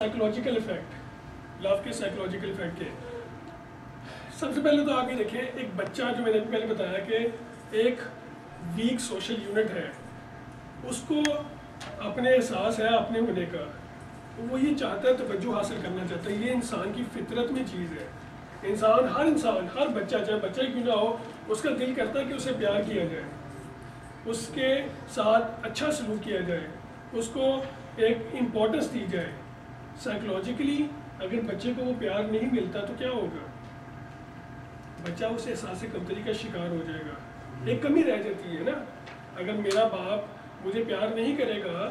Psychological effect, لو کے psychological effect کے سب سے پہلے تو آپ یہ دیکھیں، ایک بچہ جو میں نے پہلے بتایا کہ ایک ویک سوشل یونٹ ہے، اس کو اپنے احساس ہے اپنے ہونے کا، وہ یہ چاہتا ہے توجہ حاصل کرنا چاہتا ہے، یہ انسان کی فطرت میں چیز ہے۔ انسان ہر بچہ چاہے بچہ ہی کیوں نہ ہو، اس کا دل کرتا ہے کہ اسے پیار کیا جائے، اس کے ساتھ اچھا سلوک کیا جائے، اس کو ایک امپورٹنس دی جائے۔ سائیکولوجیکلی اگر بچے کو وہ پیار نہیں ملتا تو کیا ہوگا؟ بچہ اس احساس کمتری کا شکار ہو جائے گا، ایک کمی رہ جاتی ہے نا۔ اگر میرا باپ مجھے پیار نہیں کرے گا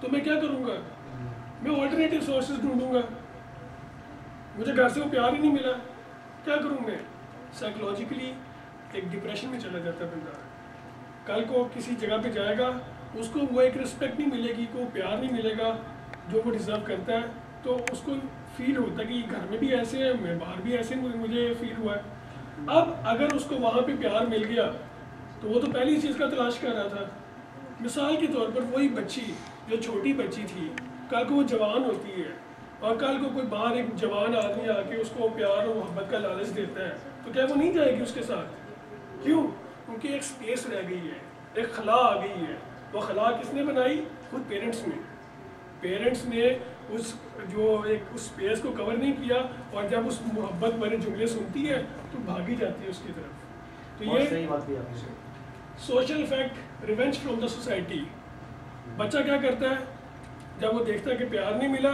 تو میں کیا کروں گا؟ میں آلٹرنیٹیو سورسز ڈھونڈوں گا، مجھے گھر سے وہ پیار ہی نہیں ملا، کیا کروں میں؟ سائیکولوجیکلی ایک ڈپریشن میں چلا جاتا ہے بندہ، کل کو کسی جگہ پہ جائے گا، اس کو وہ ایک رسپیکٹ نہیں ملے گی، کوئی پیار نہیں ملے گا جو وہ ڈیزرو کرتا ہے، تو اس کو فیل ہوتا ہے کہ گھر میں بھی ایسے ہے، میں باہر بھی ایسے، مجھے فیل ہوا ہے۔ اب اگر اس کو وہاں پہ پیار مل گیا تو وہ تو پہلی چیز کا تلاش کر رہا تھا۔ مثال کے طور پر وہی بچی جو چھوٹی بچی تھی، کل کو وہ جوان ہوتی ہے اور کل کو کوئی باہر ایک جوان آدمی آ کے اس کو پیار اور محبت کا لالچ دیتا ہے، تو کیا وہ نہیں جائے گی اس کے ساتھ؟ کیوں؟ کیونکہ ایک سپیس رہ گئی ہے، ایک خلا آ گئی ہے۔ وہ خلا کس نے بنائی؟ خود پیرنٹس نے۔ پیرنٹس نے اس سپیس کو کور نہیں کیا، اور جب اس محبت بھرے جملے سنتی ہے تو بھاگی جاتی ہے اس کی طرف۔ تو یہ صحیح بات بھی آپ نے۔ Social effect, revenge from the society. بچہ کیا کرتا ہے جب وہ دیکھتا ہے کہ پیار نہیں ملا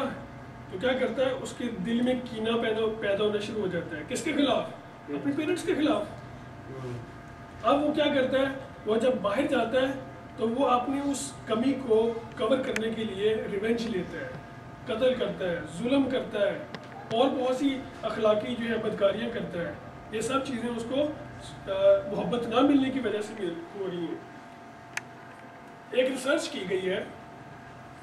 تو کیا کرتا ہے؟ اس کے دل میں کینہ پیدا ہونا شروع ہو جاتا ہے۔ کس کے خلاف؟ اپنے پیرنٹس کے خلاف۔ اب وہ کیا کرتا ہے؟ وہ جب باہر جاتا ہے تو وہ اپنی اس کمی کو کور کرنے کے لیے ریونج لیتا ہے، قتل کرتا ہے، ظلم کرتا ہے، اور بہت سی اخلاقی جو ہے بدکاریاں کرتا ہے۔ یہ سب چیزیں اس کو محبت نہ ملنے کی وجہ سے ہو رہی ہیں۔ ایک ریسرچ کی گئی ہے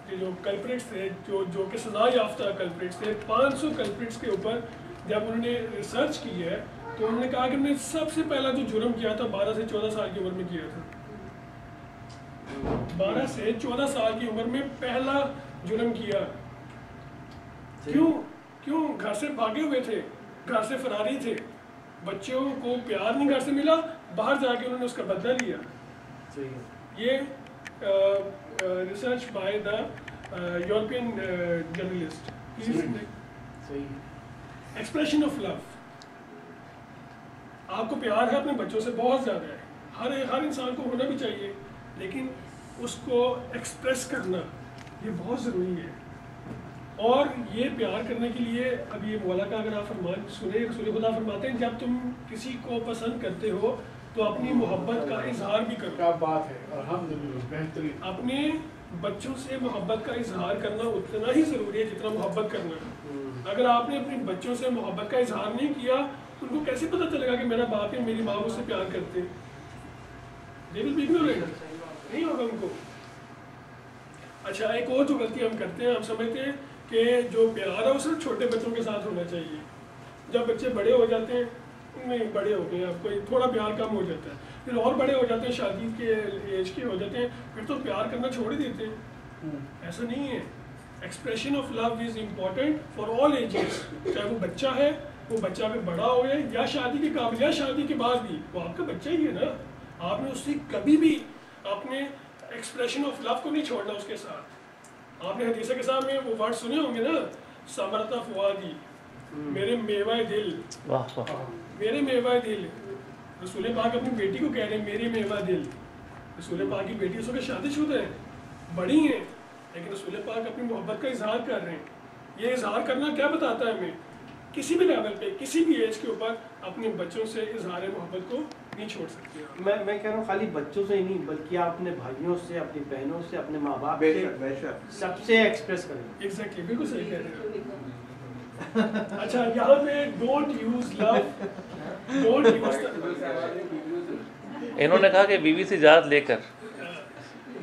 کہ جو کلپریٹس تھے، جو کہ سزا یافتہ کلپریٹس تھے، 500 کلپریٹس کے اوپر جب انہوں نے ریسرچ کی ہے تو انہوں نے کہا کہ انہوں نے سب سے پہلا جو جرم کیا تھا 12 سے 14 سال کی عمر میں کیا تھا۔ 12 سے 14 سال کی عمر میں پہلا جرم کیا۔ کیوں؟ گھر سے بھاگے ہوئے تھے، گھر سے فراری تھے، بچوں کو پیار نہیں گھر سے ملا، باہر جا کے انہوں نے اس کا بدلہ لیا۔ یہ research by the European journalist. Expression of love, آپ کو پیار ہے اپنے بچوں سے بہت زیادہ ہے، ہر انسان کو ہونا بھی چاہیے، لیکن اس کو ایکسپریس کرنا یہ بہت ضروری ہے۔ اور یہ پیار کرنے کے لیے اب یہ مولا کا اگر آپ فرمان سنیں، رسول خدا فرماتے ہیں جب تم کسی کو پسند کرتے ہو تو اپنی محبت کا اظہار بھی کرو۔ کیا بات ہے، الحمدللہ، بہترین۔ اپنے بچوں سے محبت کا اظہار کرنا اتنا ہی ضروری ہے جتنا محبت کرنا۔ اگر آپ نے اپنے بچوں سے محبت کا اظہار نہیں کیا تو ان کو کیسے پتہ چلے گا کہ میرا باپ یا میری ماں مجھ سے پیار کرتے ہیں؟ نہیں ہوگا ان کو۔ اچھا، ایک اور جو غلطی ہم کرتے ہیں، ہم سمجھتے ہیں کہ جو پیار ہے وہ صرف چھوٹے بچوں کے ساتھ ہونا چاہیے۔ جب بچے بڑے ہو جاتے ہیں، نہیں بڑے ہو گئے، اب کوئی تھوڑا پیار کم ہو جاتا ہے، پھر اور بڑے ہو جاتے ہیں، شادی کے ایج کے ہو جاتے ہیں، پھر تو پیار کرنا چھوڑ ہی دیتے ہیں۔ ایسا نہیں ہے۔ Expression of love is important for all ages, چاہے وہ بچہ ہے، وہ بچہ بھی بڑا ہو گیا یا شادی کے قابل یا شادی کے بعد بھی، وہ آپ کا بچہ ہی ہے نا۔ آپ نے اس سے کبھی بھی اپنے ایکسپریشن آف لو کو نہیں چھوڑنا اس کے ساتھ۔ آپ نے حدیث کے ساتھ میں وہ ورڈ سنے ہوں گے نا، ثمرۃ فؤادی، میرے میوہ دل، میرے میوہ دل۔ رسول پاک اپنی بیٹی کو کہہ رہے ہیں میرے میوہ دل۔ رسول پاک کی بیٹی اس وقت شادی شدہ ہیں، بڑی ہیں، لیکن رسول پاک اپنی محبت کا اظہار کر رہے ہیں۔ یہ اظہار کرنا کیا بتاتا ہے ہمیں؟ کسی بھی لیول پہ، کسی بھی ایج کے اوپر اپنے بچوں سے اظہار محبت کو نہیں چھوڑ سکتے۔ میں کہہ رہا ہوں خالی بچوں سے ہی نہیں بلکہ آپ اپنے بھائیوں سے، اپنی بہنوں سے، اپنے ماں باپ سے، سب سے ایکسپریس کریں۔ ایگزیکٹلی، بالکل صحیح کہہ رہے ہیں۔ اچھا، یہاں پہ don't use love, don't use, انہوں نے کہا کہ بیوی سے اجازت لے کر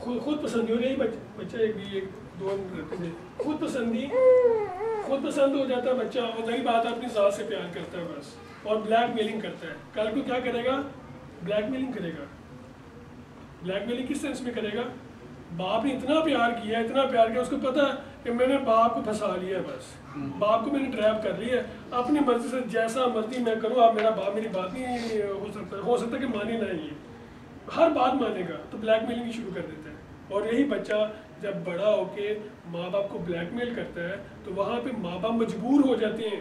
خود پسندی ہو رہی بچہ ایک دو رہتے تھے خود پسند ہو جاتا ہے بچہ اور نئی بات ہے اپنی ذات سے پیار کرتا ہے بس اور بلیک میلنگ کرتا ہے. کل کو کیا کرے گا؟ بلیک میلنگ کرے گا. بلیک میلنگ کس سینس میں کرے گا؟ باپ نے اتنا پیار کیا اس کو پتا ہے کہ میں نے باپ کو پھنسا لیا ہے, بس باپ کو میں نے ٹریپ کر لیا ہے, اپنی مرضی سے جیسا مرضی میں کروں, اب میرا باپ میری بات نہیں ہو سکتا کہ مانے نہ, یہ ہر بات مانے گا تو بلیک میلنگ شروع کر دیتا ہے. اور یہی بچہ جب بڑا ہو کے ماں باپ کو بلیک میل کرتا ہے تو وہاں پہ ماں باپ مجبور ہو جاتے ہیں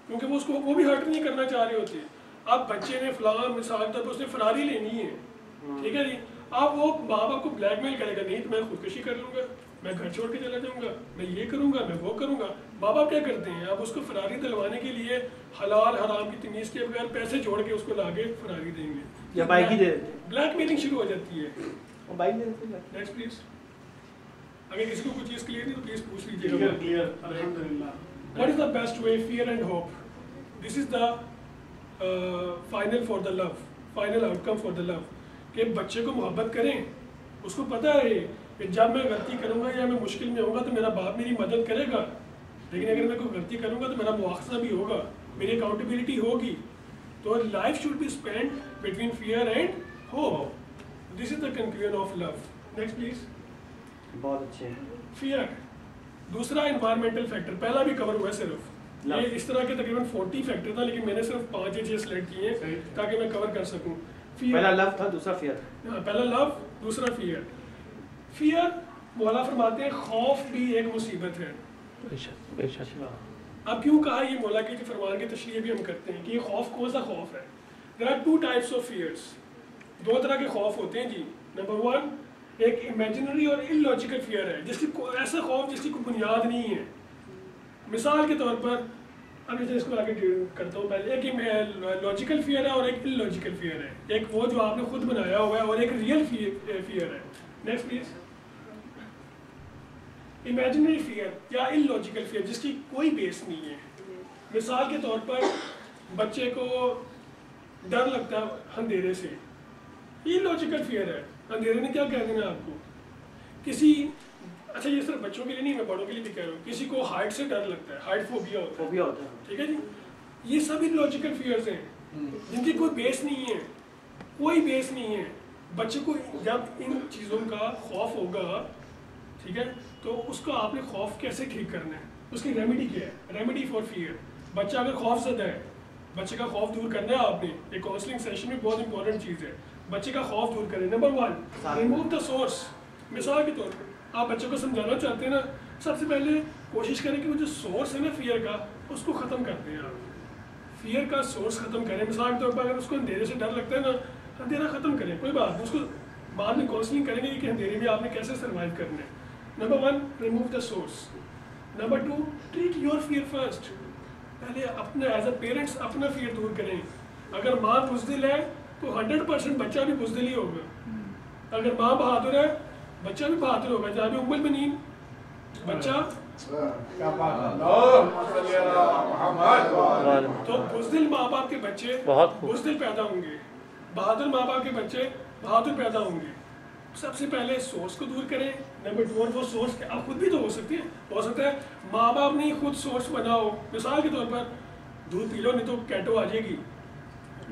کیونکہ وہ بھی ہرٹ نہیں کرنا چاہ رہے ہوتے. اب بچے نے فلاں مثال طور پر اس نے فراری لینی ہے, ٹھیک ہے جی, اب وہ ماں باپ کو بلیک میل کرے گا, نہیں تو میں خودکشی کر لوں گا, میں گھر چھوڑ کے چلا جاؤں گا, میں یہ کروں گا, میں وہ کروں گا. ماں باپ کیا کرتے ہیں, اب اس کو فراری دلوانے کے لیے حلال حرام کی تمیز کے بغیر پیسے جوڑ کے اس کو لا کے فراری دیں گے یا بائک ہی دے دیتے ہیں, بلیک میلنگ شروع ہو جاتی ہے. بائک دے دیتے ہیں. Next please. اگر کسی کو کوئی چیز کلیئر نہیں تو پلیز پوچھ لیجیے گا. کلیئر الحمدللہ. What is the best way? Fear and hope. This is the final for the love, final outcome for the love. کہ بچے کو محبت کریں, اس کو پتہ ہے کہ جب میں غلطی کروں گا یا میں مشکل میں ہوں گا تو میرا باپ میری مدد کرے گا, لیکن اگر میں کوئی غلطی کروں گا تو میرا مواخذہ بھی ہوگا, میری اکاؤنٹیبلٹی ہوگی. تو life should be spend between fear and hope. This is the conclusion of love. Next please. بہت اچھے ہیں. فیئر. دوسرا انوائرمنٹل فیکٹر, پہلا بھی کور ہوا ہے صرف, یہ اس طرح کے تقریباً 40 فیکٹر تھا لیکن میں نے صرف 5 یا 6 سلیکٹ کیے ہیں تاکہ میں کور کر سکوں. پہلا لو تھا, دوسرا فیئر. پہلا لو, دوسرا فیئر. فیئر مولا فرماتے ہیں خوف بھی ایک مصیبت ہے. اب کیوں کہا یہ مولا کے فرمان کی تشریح بھی ہم کرتے ہیں کہ یہ خوف کون سا خوف ہے. There are 2 types of fears. 2 طرح کے خوف ہوتے ہیں جی. نمبر 1 ایک امیجنری اور illogical فیئر ہے, جس کی ایسا خوف جس کی کوئی بنیاد نہیں ہے. مثال کے طور پر اب میں اس کو آگے کرتا ہوں. پہلے ایک لاجیکل فیئر ہے اور ایک illogical فیئر ہے. ایک وہ جو آپ نے خود بنایا ہوا ہے اور ایک ریئل فیئر ہے. Next please. امیجنری فیئر یا illogical فیئر جس کی کوئی بیس نہیں ہے. مثال کے طور پر بچے کو ڈر لگتا ہے اندھیرے سے, یہ illogical فیئر ہے. اندھیرے نے کیا کہہ دینا آپ کو, کسی اچھا یہ صرف بچوں کے لیے نہیں, میں بڑوں کے لیے بھی کہہ رہا ہوں, کسی کو ہائٹ سے ڈر لگتا ہے, ہائٹ فوبیا ہوتا ہے, ٹھیک ہے جی. یہ سب illogical فیئرز ہیں جن کی کوئی بیس نہیں ہے, کوئی بیس نہیں ہے. بچے کو جب ان چیزوں کا خوف ہوگا, ٹھیک ہے, تو اس کو آپ نے خوف کیسے ٹھیک کرنا ہے, اس کی ریمیڈی کیا ہے. Remedy for fear. بچہ اگر خوف زدہ ہے, بچے کا خوف دور کرنا ہے آپ نے, ایک کاؤنسلنگ سیشن میں بہت امپورٹنٹ چیز ہے, بچے کا خوف دور کریں. Number 1 remove the source. مثال کے طور پر آپ بچوں کو سمجھانا چاہتے ہیں نا, سب سے پہلے کوشش کریں کہ وہ جو سورس ہے نا فیئر کا, اس کو ختم کرتے ہیں آپ. فیئر کا سورس ختم کریں. مثال کے طور پر اگر اس کو اندھیرے سے ڈر لگتا ہے نا, اندھیرا ختم کریں, کوئی بات نہیں, اس کو بعد میں کاؤنسلنگ کریں گے کہ اندھیرے میں آپ نے کیسے سروائیو کرنا ہے. Number 1 remove the source. Number 2 treat your fear first. پہلے اپنے ایز اے پیرنٹس اپنا فیئر دور کریں. اگر ماں بزدل ہے تو 100% بچہ بھی بزدل ہی ہوگا. اگر ماں بہادر ہے بچہ بھی بہادر ہوگا. جہاں بھی ام المؤمنین بچہ تو بزدل ماں باپ کے بچے بزدل پیدا ہوں گے, بہادر ماں باپ کے بچے بہادر پیدا ہوں گے. سب سے پہلے سورس کو دور کریں. نمبر 2 اور وہ سورس آپ خود بھی تو ہو سکتی ہے, ہو سکتا ہے ماں باپ نے خود سورس بنا ہو. مثال کے طور پر دودھ پی لو نہیں تو کیٹو آ جائے گی.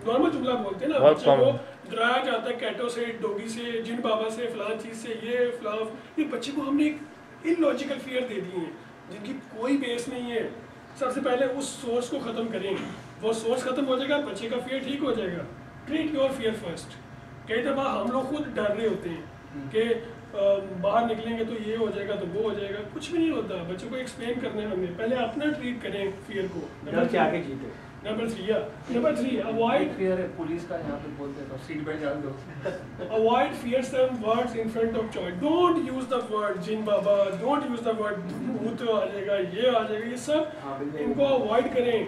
نارمل جملہ بولتے ہیں نا, بچے کو ڈرایا جاتا ہے کیٹو سے, ڈوگی سے, جن بابا سے, فلاں چیز سے, یہ فلاں. یہ بچے کو ہم نے ایک illogical فیئر دے دیے ہیں جن کی کوئی بیس نہیں ہے. سب سے پہلے اس سورس کو ختم کریں. وہ سورس ختم ہو جائے گا, بچے کا فیئر ٹھیک ہو جائے گا. Treat your fear first. کئی دفعہ ہم لوگ خود ڈر رہے ہوتے ہیں کہ باہر نکلیں گے تو یہ ہو جائے گا تو وہ ہو جائے گا. کچھ بھی نہیں ہوتا. بچوں کو ایکسپلین کرنا ہے ہم نے, پہلے اپنا ٹریٹ کریں فیئر کو. نمبر 3 اوائڈ فیئر ہے پولیس کا, یہاں پہ بولتے ہیں تو سیٹ بیلٹ ڈال دو. Avoid fearsome words in front of child. Don't use the word جن بابا, don't use the word بھوت آ جائے گا, یہ آ جائے گا, یہ سب ان کو اوائڈ کریں.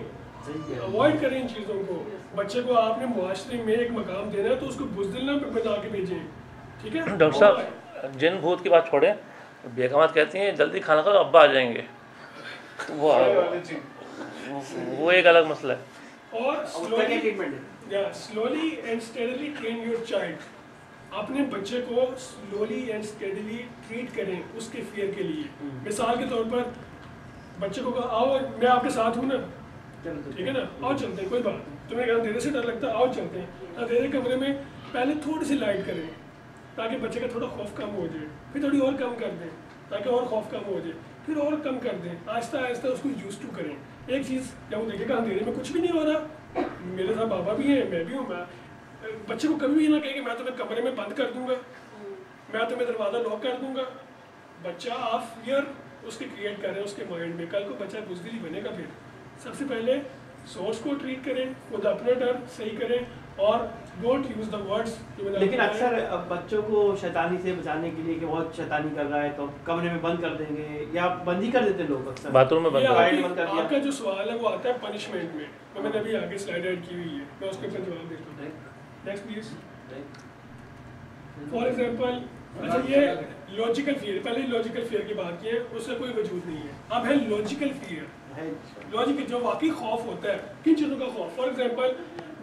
اوائڈ کریں ان چیزوں کو. بچے کو آپ نے معاشرے میں ایک مقام دینا ہے تو اس کو بزدل نہ بنا کے بھیجیں, ٹھیک ہے. ڈاکٹر صاحب جن بھوت کی بات چھوڑیں, بیگمات کہتی ہیں جلدی کھانا کھاؤ ابا آ جائیں گے, وہ ایک الگ مسئلہ ہے. اور slowly and steadily train your child. اپنے بچے کو سلولی اینڈ اسٹیڈیلی ٹریٹ کریں اس کے فیئر کے لیے. مثال کے طور پر بچے کو کہا آؤ میں آپ کے ساتھ ہوں نا, ٹھیک ہے نا, آؤ چلتے ہیں, کوئی بات تمہیں اندھیرے سے ڈر لگتا ہے, آؤ چلتے ہیں. اندھیرے کمرے میں پہلے تھوڑی سی لائٹ کریں تاکہ بچے کا تھوڑا خوف کم ہو جائے, پھر تھوڑی اور کم کر دیں تاکہ اور خوف کم ہو جائے, پھر اور کم کر دیں, آہستہ آہستہ اس کو یوز ٹو کریں. ایک چیز جب وہ دیکھے گا اندھیرے میں کچھ بھی نہیں ہو رہا, میرے ساتھ بابا بھی ہیں, میں بھی ہوں, میں بچے کو کبھی بھی نہ کہے کہ میں تمہیں کمرے میں بند کر دوں گا, میں تمہیں دروازہ لاک کر دوں گا. بچہ آپ فیئر اس کے کریٹ کر رہے ہیں اس کے مائنڈ میں, کل کو بچہ بزدلی بنے گا. پھر سب سے پہلے سورس کو ٹریٹ کریں, خود اپنا ڈر صحیح کریں اور ڈونٹ یوز دا ورڈس. لیکن اکثر بچوں کو شیطانی سے بچانے کے لیے کہ بہت شیطانی کر رہا ہے تو کمرے میں بند کر دیں گے یا بند ہی کر دیتے ہیں لوگ اکثر, باتھ روم میں بند. آپ کا جو سوال ہے وہ آتا ہے پنشمنٹ میں, تو میں نے ابھی آگے سلائڈ ایڈ کی ہوئی ہے, میں اس کے اوپر جواب دیتا ہوں. Next please. فار ایگزامپل, اچھا یہ لاجیکل فیئر, پہلے لاجیکل فیئر کی بات کی ہے, اس سے کوئی وجود نہیں ہے. اب ہے لاجیکل فیئر. لاجیکل جو واقعی خوف ہوتا ہے, کن چیزوں کا خوف. فار ایگزامپل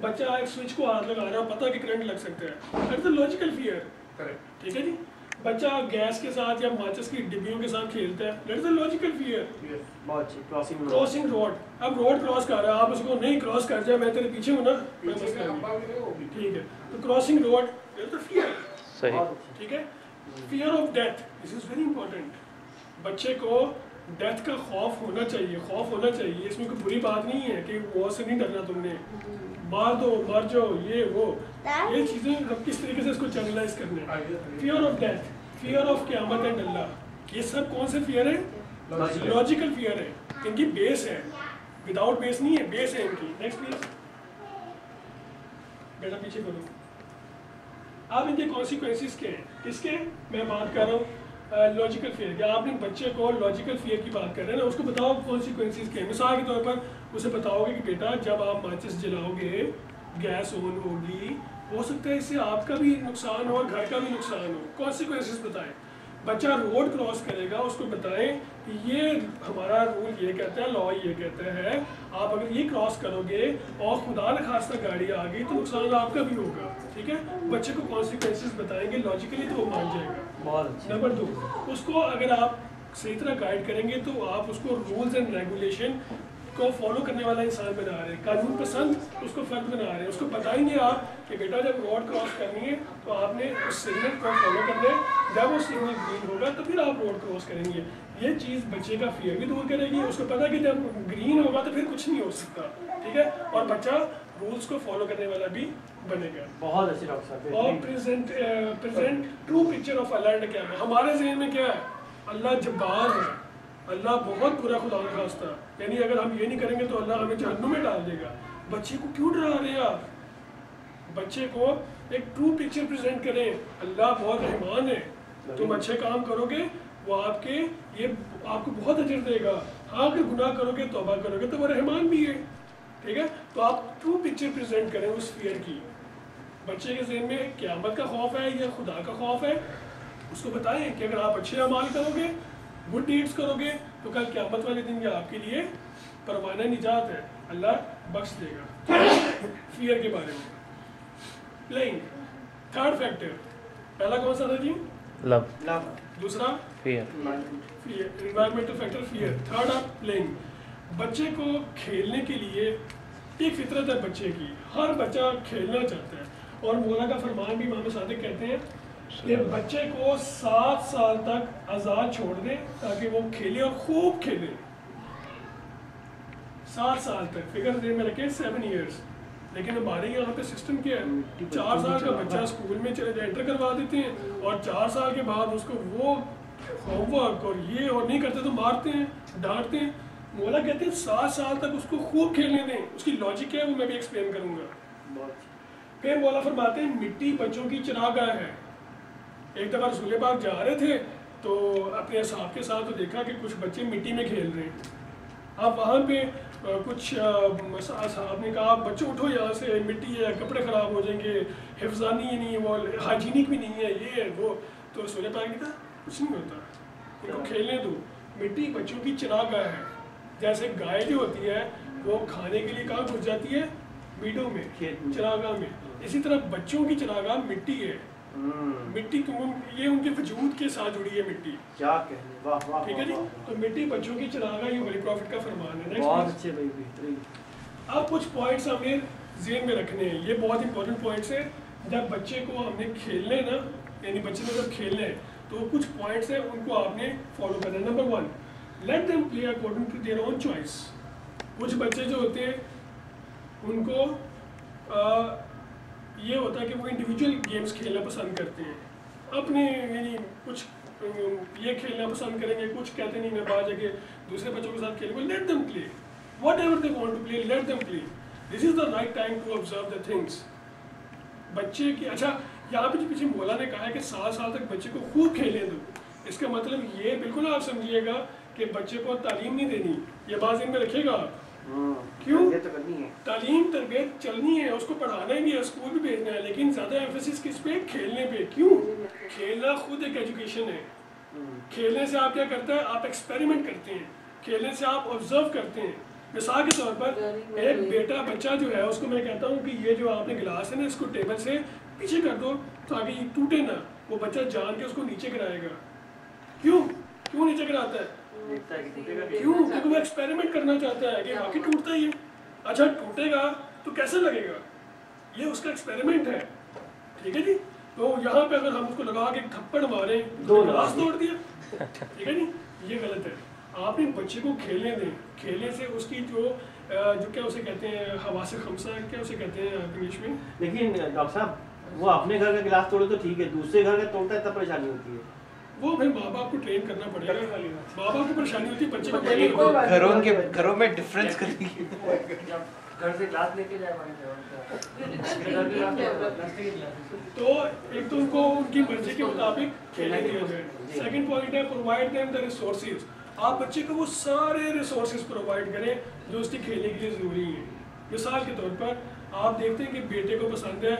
بچہ ایک سوئچ کو ہاتھ لگا رہا ہے, پتہ کہ کرنٹ لگ سکتا ہے, that is a logical fear. ٹھیک ہے جی. بچہ گیس کے ساتھ یا ماچس کی ڈبیوں کے ساتھ کھیلتا ہے, that is a logical fear. Crossing road, اب روڈ کراس کر رہا ہے, آپ اس کو نہیں کراس کر جائے, میں تیرے پیچھے ہوں نا, ٹھیک ہے, تو crossing road that is a fear. صحیح. ٹھیک ہے. Fear of death, this is very important. بچے کو ڈیتھ کا خوف ہونا چاہیے, خوف ہونا چاہیے. اس میں کوئی بری بات نہیں ہے کہ وہ سے نہیں ڈرنا, تم نے مار دو, مر جاؤ, یہ وہ, یہ چیزیں کس طریقے سے اس کو چینلائز کرنا ہے. Fear of death, fear of قیامت اینڈ اللہ, یہ سب کون سے فیئر ہیں؟ لاجیکل فیئر ہے. ان کی بیس ہے, وداؤٹ بیس نہیں ہے, بیس ہے ان کی. Next please. بیٹا پیچھے کرو. اب ان کے کانسیکوینسز کیا ہیں, کس کے میں بات کر رہا ہوں؟ Logical fear. کیا آپ نے بچے کو لاجیکل فیئر کی بات کر رہے ہیں نا, اس کو بتاؤ کانسیکوینسز کیا ہیں. مثال کے طور پر اسے بتاؤ گے کہ بیٹا جب آپ ماچس جلاؤ گے, گیس آن ہوگی, ہو سکتا ہے اس سے آپ کا بھی نقصان ہو اور گھر کا بھی نقصان ہو. کانسیکوینسز بتائیں. بچہ روڈ کراس کرے گا, اس کو بتائیں کہ یہ ہمارا رول یہ کہتا ہے, لا یہ کہتا ہے, آپ اگر یہ کراس کرو گے اور خدا نخواستہ گاڑی آ گئی تو نقصان آپ کا بھی ہوگا. ٹھیک ہے. بچے کو کانسیکوینسز بتائیں گے لاجیکلی تو وہ مان جائے گا. نمبر 2, اس کو اگر آپ صحیح طرح گائیڈ کریں گے تو آپ اس کو رولز اینڈ ریگولیشن کو فالو کرنے والا انسان بنا رہے ہیں, قانون پسند اس کو فرد بنا رہے ہیں. اس کو بتائیں گے آپ کہ بیٹا جب روڈ کراس کرنی ہے تو آپ نے اس سگنل کو فالو کرنا ہے, جب وہ سگنل گرین ہوگا تو پھر آپ روڈ کراس کریں گے. یہ چیز بچے کا فیئر بھی دور کرے گی. اس کو پتا کہ جب گرین ہوگا تو پھر کچھ نہیں ہو سکتا. ٹھیک ہے. اور بچہ رولز کو فالو کرنے والا بھی بنے گا. بہت اچھے ڈاکٹر صاحب. اور present true picture of Allah and قیامت. ہمارے ذہن میں کیا ہے؟ اللہ جبار ہے, اللہ بہت برا خدا نخواستہ, یعنی اگر ہم یہ نہیں کریں گے تو اللہ ہمیں جہنم میں ڈال دے گا. بچے کو کیوں ڈرا رہے ہیں آپ؟ بچے کو ایک ٹرو پکچر پریزنٹ کریں. اللہ بہت رحمان ہے, تم اچھے کام کرو گے وہ آپ کو بہت اجر دے گا. ہاں اگر گناہ کرو گے, توبہ کرو گے تو وہ رحمان بھی ہے. ٹھیک ہے. تو آپ ٹرو پکچر پریزنٹ کریں اس فیئر کی. بچے کے ذہن میں قیامت کا خوف ہے یا خدا کا خوف ہے, اس کو بتائیں کہ اگر آپ اچھے اعمال کرو گے, گڈ ڈیڈس کرو گے تو کل قیامت والے دن یہ آپ کے لیے پروانہ نجات ہے, اللہ بخش دے گا. فیئر کے بارے میں. پلینگ. تھرڈ فیکٹر, پہلا کون سا تھا جی؟ لو. دوسرا fear. Environmental factor fear. Third آپ پلینگ. بچے کو کھیلنے کے لیے ایک فطرت ہے بچے کی, ہر بچہ کھیلنا چاہتا ہے. اور مولا کا فرمان بھی امام صادق کہتے ہیں کہ بچے کو 7 سال تک آزاد چھوڑ دیں تاکہ وہ کھیلے اور خوب کھیلے. 7 سال تک فگر دے میں رکھیں 7 ایئرس. لیکن ہمارے یہاں پہ سسٹم کیا ہے, 4 سال کا بچہ اسکول میں انٹر کروا دیتے ہیں اور 4 سال کے بعد اس کو وہ ہوم ورک اور یہ اور نہیں کرتے تو مارتے ہیں, ڈانٹتے ہیں. مولا کہتے ہیں 7 سال تک اس کو خوب کھیلنے دیں. اس کی لاجک کیا ہے وہ میں بھی ایکسپلین کروں گا. پھر مولا فرماتے ہیں مٹی بچوں کی چراگاہ ہے. ایک دفعہ رسول پاک جا رہے تھے تو اپنے اصحاب کے ساتھ تو دیکھا کہ کچھ بچے مٹی میں کھیل رہے ہیں. اب وہاں پہ کچھ اصحاب نے کہا بچوں اٹھو یہاں سے, مٹی ہے, کپڑے خراب ہو جائیں گے, حفظانی ہے نہیں, وہ ہائیجینک بھی نہیں ہے, یہ ہے وہ. تو رسول پاک نے کہا کچھ نہیں ہوتا, ان کو کھیلنے دو. مٹی بچوں کی چراگاہ ہے. جیسے گائے جو ہوتی ہے وہ کھانے کے لیے کہاں گھس جاتی ہے؟ میڈوں میں, چراگاہ میں. اسی طرح بچوں کی چراگاہ مٹی ہے. مٹی یہ ان کے وجود کے ساتھ جڑی ہے مٹی. کیا کہنے, واہ واہ. ٹھیک ہے جی, تو مٹی بچوں کی چراغاں, یہ ہولی پروفٹ کا فرمان ہے. بہت اچھے بھائی, بہترین. اب کچھ پوائنٹس ہمیں ذہن میں رکھنے ہیں, یہ بہت امپورٹنٹ پوائنٹس ہیں. جب بچے کو ہم نے کھیلنے نا, یعنی بچے نے جب کھیلنا ہے تو کچھ پوائنٹس ہیں ان کو آپ نے فالو کرنا ہے. Number 1, let them play according to their own choice. کچھ بچے جو ہوتے ہیں ان کو یہ ہوتا ہے کہ وہ انڈیویجول گیمز کھیلنا پسند کرتے ہیں, اپنے یعنی کچھ یہ کھیلنا پسند کریں گے, کچھ کہتے نہیں میں باہر جا کے دوسرے بچوں کے ساتھ کھیلوں گا. Let them play whatever they want to play, let them play. This is the right time to observe the things. بچے کی اچھا یہاں پہ جو پیچھے مولا نے کہا ہے کہ 7 سال تک بچے کو خوب کھیلنے دو, اس کا مطلب یہ بالکل آپ سمجھیے گا کہ بچے کو تعلیم نہیں دینی. یہ بات ذہن میں رکھے گا. کیوں؟ تعلیم تربیت چلنی ہے, اس کو پڑھانا ہی ہے, اسکول بھی بھیجنا ہے, لیکن زیادہ ایمفیسس کس پہ, کھیلنے پہ. کیوں؟ کھیلنا خود ایک ایجوکیشن ہے. کھیلنے سے آپ کیا کرتا ہے, آپ ایکسپیریمنٹ کرتے ہیں. کھیلنے سے آپ آبزرو کرتے ہیں. مثال کے طور پر ایک بیٹا بچہ جو ہے اس کو میں کہتا ہوں کہ یہ جو آپ نے گلاس ہے نا اس کو ٹیبل سے پیچھے کر دو تاکہ یہ ٹوٹے نا. وہ بچہ جان کے اس کو نیچے گرائے گا. کیوں نیچے گراتا ہے؟ کیوں؟ کیونکہ وہ ایکسپیریمنٹ کرنا چاہتا ہے کہ واقعی ٹوٹتا ہی ہے. اچھا ٹوٹے گا تو کیسے لگے گا, یہ اس کا ایکسپیریمنٹ ہے. ٹھیک ہے جی. تو یہاں پہ اگر ہم اس کو لگا کے تھپڑ مارے تو گلاس توڑ دیا, ٹھیک ہے جی, یہ غلط ہے. آپ نے بچے کو کھیلنے دیں. کھیلنے سے اس کی جو کیا اسے کہتے ہیں حواس خمسہ, کیا اسے کہتے ہیں انگلش میں. لیکن ڈاکٹر صاحب وہ اپنے گھر کا گلاس توڑے تو ٹھیک ہے, دوسرے گھر کا توڑتا ہے تب پریشانی ہوتی ہے. وہ بھائی ماں باپ کو ٹرین کرنا پڑے گا. ماں باپ کو پریشانی ہوتی ہے, بچے کو گھروں میں ڈفرینس کریں گے. گھر سے گلاس لے کے جائے تو ایک تو ان کو ان کی مرضی کے مطابق کھیلنے دیا جائے. سیکنڈ پوائنٹ ہے پرووائڈ دیم دا ریسورسز. آپ بچے کو وہ سارے ریسورسز پرووائڈ کریں جو اس کے کھیلنے کے لیے ضروری ہیں. مثال کے طور پر آپ دیکھتے ہیں کہ بیٹے کو پسند ہے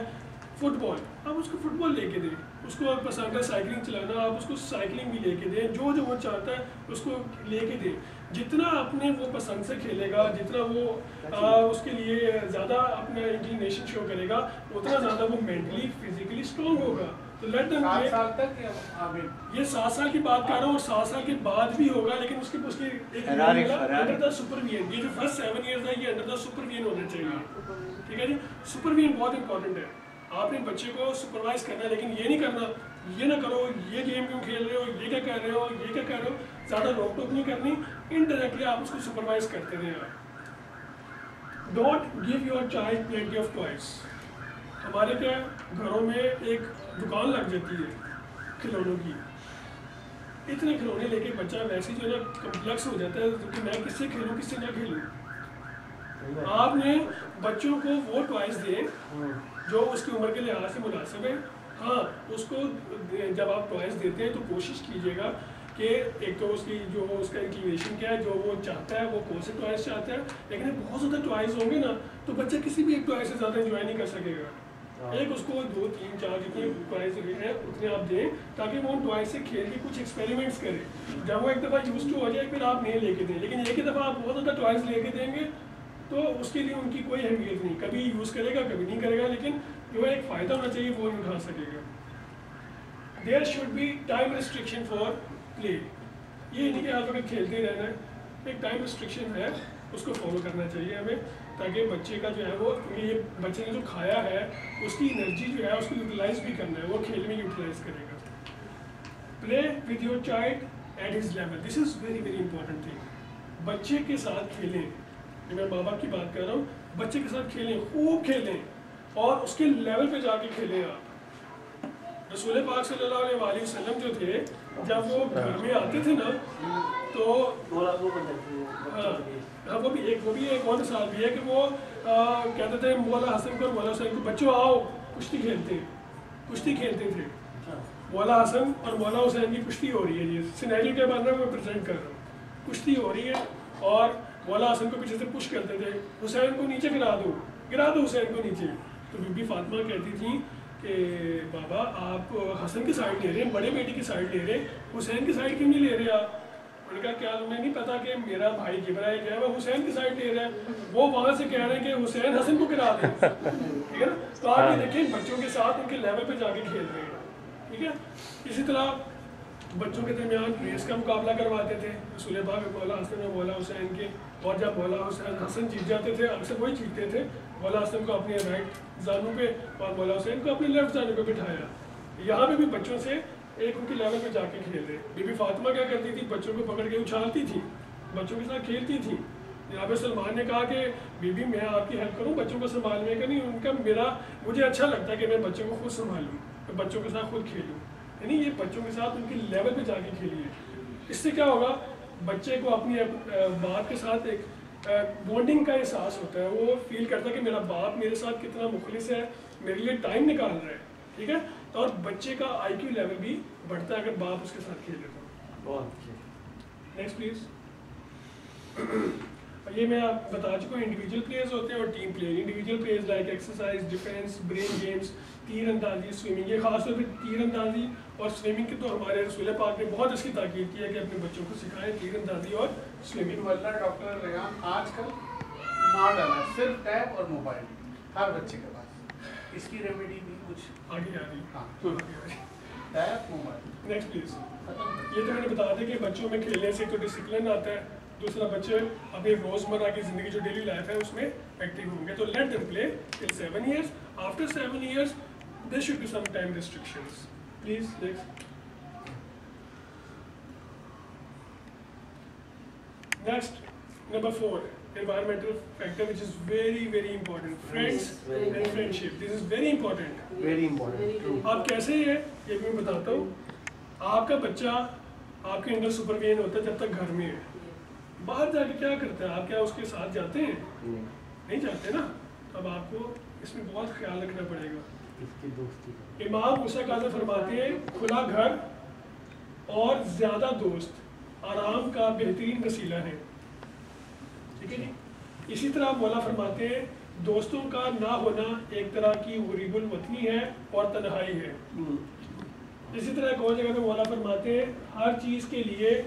فٹ بال, آپ اس کو فٹ بال لے کے دیں. اس کو پسند ہے سائیکلنگ چلانا, آپ اس کو سائیکلنگ بھی لے کے دیں. جو وہ چاہتا ہے اس کو لے کے دیں. جتنا اپنے وہ پسند سے کھیلے گا, جتنا وہ اس کے لیے زیادہ اپنا انکلینیشن شو کرے گا, اتنا زیادہ وہ مینٹلی فزیکلی اسٹرانگ ہوگا. تو لیٹ دیم پلے. 7 سال تک یہ 7 سال کی بات کر رہا ہوں, اور 7 سال کے بعد بھی ہوگا, لیکن اس کی ایک انڈر دا سپرویژن. یہ جو فرسٹ 7 ایئرز ہے یہ انڈر دا سپرویژن ہونا چاہیے. ٹھیک ہے جی. سپرویژن بہت امپورٹنٹ ہے. آپ نے بچے کو سپروائز کرنا ہے, لیکن یہ نہیں کرنا یہ نہ کرو, یہ گیم کیوں کھیل رہے ہو, یہ کیا کر رہے ہو, یہ کیا کر رہے ہو. زیادہ روک ٹوک نہیں کرنی, انڈائریکٹلی آپ اس کو سپروائز کرتے رہیں. Don't give your child plenty of toys. ہمارے کیا گھروں میں ایک دکان لگ جاتی ہے کھلونوں کی. اتنے کھلونے لے کے بچہ ویسے جو ہے نا کمپلیکس ہو جاتا ہے کہ میں کس سے کھیلوں کس سے نہ کھیلوں. آپ نے بچوں کو وہ ٹوائز دیں جو اس کی عمر کے لحاظ سے مناسب ہے. ہاں اس کو جب آپ ٹوائز دیتے ہیں تو کوشش کیجیے گا کہ ایک تو اس کی جو اس کا انکلینیشن کیا ہے, جو وہ چاہتا ہے وہ کون سے ٹوائز چاہتا ہے. لیکن بہت زیادہ ٹوائز ہوں گے نا تو بچہ کسی بھی ایک ٹوائز سے زیادہ انجوائے نہیں کر سکے گا. ایک اس کو 2 3 4 جتنے ٹوائز ہیں اتنے آپ دیں تاکہ وہ ان ٹوائز سے کھیل کے کچھ ایکسپیریمنٹس کرے. جب وہ ایک دفعہ یوز ٹو ہو جائے پھر آپ نئے لے کے دیں. لیکن ایک ہی دفعہ آپ بہت زیادہ ٹوائز لے کے دیں گے تو اس کے لیے ان کی کوئی اہمیت نہیں. کبھی یوز کرے گا کبھی نہیں کرے گا, لیکن جو ایک فائدہ ہونا چاہیے وہ نہیں اٹھا سکے گا. There should be time restriction for play. یہ نہیں کہ آپ اگر کھیلتے ہی رہنا ہے, ایک ٹائم ریسٹرکشن ہے اس کو فالو کرنا چاہیے ہمیں, تاکہ بچے کا جو ہے وہ یہ بچے نے جو کھایا ہے اس کی انرجی جو ہے اس کو یوٹیلائز بھی کرنا ہے, وہ کھیل میں یوٹیلائز کرے گا. Play with your child at his level. This is very very important thing. بچے کے ساتھ کھیلیں. میں ماں باپ کی بات کر رہا ہوں, بچے کے ساتھ کھیلیں, خوب کھیلیں اور اس کے لیول پہ جا کے کھیلیں. آپ رسول پاک صلی اللہ علیہ وآلہ وسلم جو تھے جب وہ گھر میں آتے تھے نا تو وہ بھی ایک اور مثال بھی ہے کہ وہ کہتے تھے مولا حسن کو اور مولا حسین کو, بچوں آؤ کشتی کھیلتے ہیں. کشتی کھیلتے تھے. مولا حسن اور مولا حسین کی کشتی ہو رہی ہے. یہ سینیریو کے بارے میں میں پریزنٹ کر رہا ہوں. کشتی ہو رہی ہے اور مولا حسن کو پیچھے سے پش کرتے تھے, حسین کو نیچے گرا دو حسین کو نیچے. تو بی بی فاطمہ کہتی تھیں کہ بابا آپ حسن کی سائڈ لے رہے ہیں, بڑے بیٹے کی سائڈ لے رہے ہیں, حسین کی سائڈ کیوں نہیں لے رہے آپ. انہوں نے کہا کیا تمہیں نہیں پتا کہ میرا بھائی جبرائیل جو ہے وہ حسین کی سائڈ لے رہا ہے, وہ وہاں سے کہہ رہے ہیں کہ حسین حسن کو گرا دیں. ٹھیک ہے نا. تو آپ یہ دیکھیں بچوں کے ساتھ ان کے لیول پہ جا کے کھیل رہے ہیں. ٹھیک ہے. اسی طرح بچوں کے درمیان ریس کا مقابلہ کرواتے تھے رسول پاک مولا حسن و مولا حسین کے, اور جب مولا حسن جیت جاتے تھے اکثر وہی جیتتے تھے, مولا حسن کو اپنے رائٹ زانوں پہ اور مولا حسین کو اپنے لیفٹ زانوں پہ بٹھایا. یہاں پہ بھی بچوں سے ایک ان کے لیول پہ جا کے کھیل رہے. بی بی فاطمہ کیا کرتی تھی, بچوں کو پکڑ کے اچھالتی تھی, بچوں کے ساتھ کھیلتی تھی. جناب سلمان نے کہا کہ بی بی میں آپ کی ہیلپ کروں بچوں کو سنبھالنے کا, نہیں ان کا مجھے اچھا لگتا ہے کہ میں بچوں کو خود سنبھالوں, میں بچوں کے ساتھ خود کھیلوں. یعنی یہ بچوں کے ساتھ ان کے لیول پہ جا کے کھیلیے. اس سے کیا ہوگا, بچے کو اپنی باپ کے ساتھ ایک بانڈنگ کا احساس ہوتا ہے, وہ فیل کرتا ہے کہ میرا باپ میرے ساتھ کتنا مخلص ہے, میرے لیے ٹائم نکال رہا ہے. ٹھیک ہے, اور بچے کا آئی کیو لیول بھی بڑھتا ہے اگر باپ اس کے ساتھ کھیلے تو. Next please. یہ میں آپ بتا چکا ہوں, انڈیویجول پلیئرز ہوتے ہیں اور team player. Individual players like exercise, defence, brain games, تیر اندازی, سوئمنگ. یہ خاص طور پہ تیر اندازی اور سوئمنگ کی تو ہمارے رسول پاک نے بہت اس کی تاکید کی ہے کہ اپنے بچوں کو سکھائیں تیر اندازی اور سوئمنگ. اللہ ڈاکٹر ریحان آج کل مار ڈالا ہے صرف ٹیب اور موبائل ہر بچے کے پاس, اس کی ریمیڈی بھی کچھ آگے آ رہی. ہاں ٹیب موبائل. Next please. یہ تو میں نے بتا دیا کہ بچوں میں کھیلنے سے تو ڈسپلن آتا ہے, دوسرا بچے اپنی روزمرہ کی زندگی جو ڈیلی لائف ہے اس میں ایکٹیو ہوں گے. تو late them play till 7 years. After 7 years there should be some time restrictions. Please next. Next, number 4, environmental factor which is very very important. Friends and friendship. This is very important. Very important. آپ کیسے ہیں یہ بھی میں بتاتا ہوں. آپ کا بچہ آپ کے اندر سپرویژن ہوتا ہے جب تک گھر میں ہے. باہر جا کے کیا کرتا ہے, آپ کیا اس کے ساتھ جاتے ہیں؟ نہیں جاتے نا. اب آپ کو اس میں بہت خیال رکھنا پڑے گا. امام موسیٰ کاظم فرماتے ہیں کھلا گھر اور زیادہ دوست آرام کا بہترین وسیلہ ہے. ٹھیک ہے جی. اسی طرح مولا فرماتے ہیں دوستوں کا نہ ہونا ایک طرح کی غریب الوطنی ہے اور تنہائی ہے. اسی طرح ایک اور جگہ پہ مولا فرماتے ہیں ہر چیز کے لیے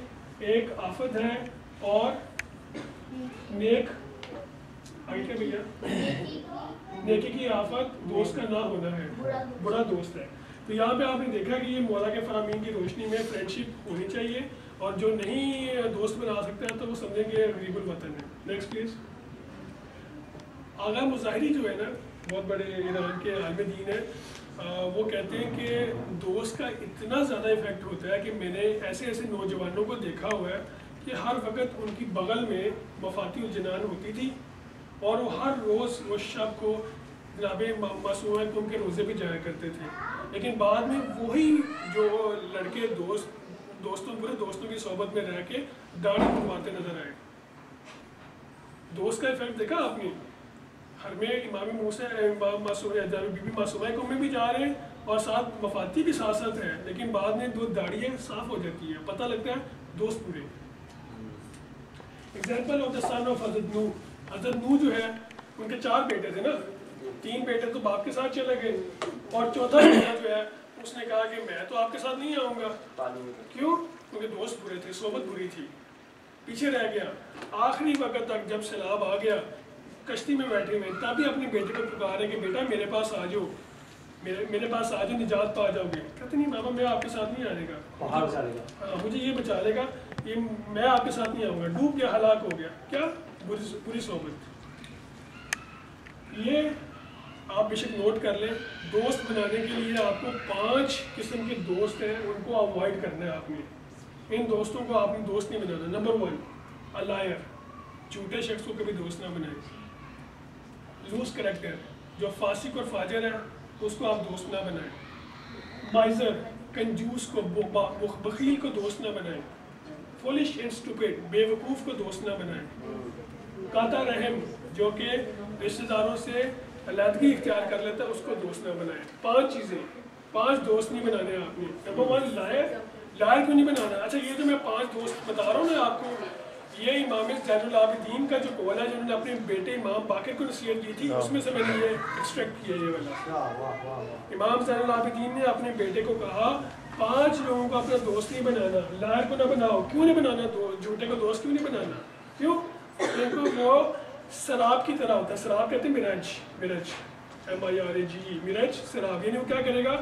ایک آفت ہے اور نیک آگے کیا بھیا نیکی کی آفت دوست کا نہ ہونا ہے, برا دوست ہے. تو یہاں پہ آپ نے دیکھا کہ یہ مولا کے فرامین کی روشنی میں فرینڈشپ ہونی چاہیے, اور جو نہیں دوست بنا سکتا ہے تو وہ سمجھیں گے غریب الوطن ہے. Next please. آغا مظاہری جو ہے نا, بہت بڑے ایران کے عالم دین ہیں, وہ کہتے ہیں کہ دوست کا اتنا زیادہ ایفیکٹ ہوتا ہے کہ میں نے ایسے ایسے نوجوانوں کو دیکھا ہوا ہے کہ ہر وقت ان کی بغل میں مفاتیح الجنان ہوتی تھی, اور وہ ہر روز وہ شب کو جناب معصومہ قوم کے روزے بھی جایا کرتے تھے. لیکن بعد میں وہی جو لڑکے برے دوستوں کی صحبت میں رہ کے داڑھی منڈواتے نظر آئے. دوست کا ایفیکٹ دیکھا آپ نے. ہر میں امام موسیٰ بی بی معصومہ قوم میں بھی جا رہے ہیں اور ساتھ مفاتیح بھی ساتھ ساتھ ہے, لیکن بعد میں دو داڑھیاں صاف ہو جاتی ہیں, پتہ لگتا ہے دوست برے. Example of the son of حضرت نوح. حضرت نوح جو ہے ان کے 4 بیٹے تھے نا, 3 بیٹے تو باپ کے ساتھ چلے گئے, اور چوتھا بیٹا جو ہے اس نے کہا کہ میں تو آپ کے ساتھ نہیں آؤں گا. کیوں؟ کیونکہ دوست برے تھے, صحبت بری تھی, پیچھے رہ گیا. آخری وقت تک جب سیلاب آ گیا, کشتی میں بیٹھے ہوئے, تبھی اپنے بیٹے کو پکارے کہ بیٹا میرے پاس آ جاؤ, میرے پاس آ جاؤ, نجات پا جاؤ گے. کہتے نہیں ماما میں آپ کے ساتھ نہیں آنے گا, ہاں مجھے یہ بچا لے گا, یہ میں آپ کے ساتھ نہیں آؤں گا. ڈوب گیا, ہلاک ہو گیا. کیا؟ بری صحبت. یہ آپ بے شک نوٹ کر لیں. دوست بنانے کے لیے آپ کو 5 قسم کے دوست ہیں, ان کو اوائڈ کرنا ہے. آپ نے ان دوستوں کو آپ نے دوست نہیں بنانا. نمبر 1 الائر, جھوٹے شخص کو کبھی دوست نہ بنائیں. لوز کریکٹر, جو فاسق اور فاجر ہے اس کو آپ دوست نہ بنائیں. مائزر, کنجوس کو, بخیل کو دوست نہ بنائیں. فولش اینڈ اسٹوپڈ, بے وقوف کو دوست نہ بنائیں. قاطع رحم, جو کہ رشتہ داروں سے علیحدگی اختیار کر لیتا ہے, اس کو دوست نہ بنائیں. 5 چیزیں, 5 دوست نہیں بنانے آپ نے. نمبر 1 لائر کیوں نہیں بنانا. اچھا یہ جو میں 5 دوست بتا رہا ہوں نا آپ کو, یہ امام زین العابدین کا جو قول ہے جو انہوں نے اپنے بیٹے امام باقر کو نصیحت کی تھی, اس میں سے میں نے یہ ایکسٹریکٹ کیا یہ والا. امام زین العابدین نے اپنے بیٹے کو کہا 5 لوگوں کو اپنا دوست نہیں بنانا. لائر کو نہ بناؤ. کیوں نہیں بنانا؟ جھوٹے کو دوست کیوں نہیں بنانا؟ کیوں؟ کیونکہ وہ سراب کی طرح ہوتا ہے. سراب کہتے ہیں مرج, MIRAG, مرج سراب. یعنی وہ کیا کرے گا,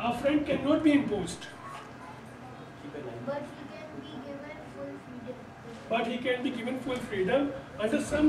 a friend cannot be imposed, but he can be given full freedom under some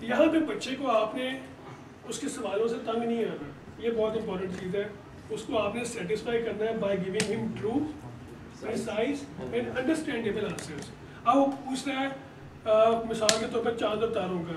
یہاں پہ بچے کو آپ نے اس کے سوالوں سے تنگ نہیں آنا, یہ بہت امپورٹنٹ چیز ہے. اس کو آپ نے سیٹسفائی کرنا ہے بائی گیونگ ہم true precise and understandable answers. اب وہ پوچھ رہا ہے مثال کے طور پر چاند اور تاروں کا,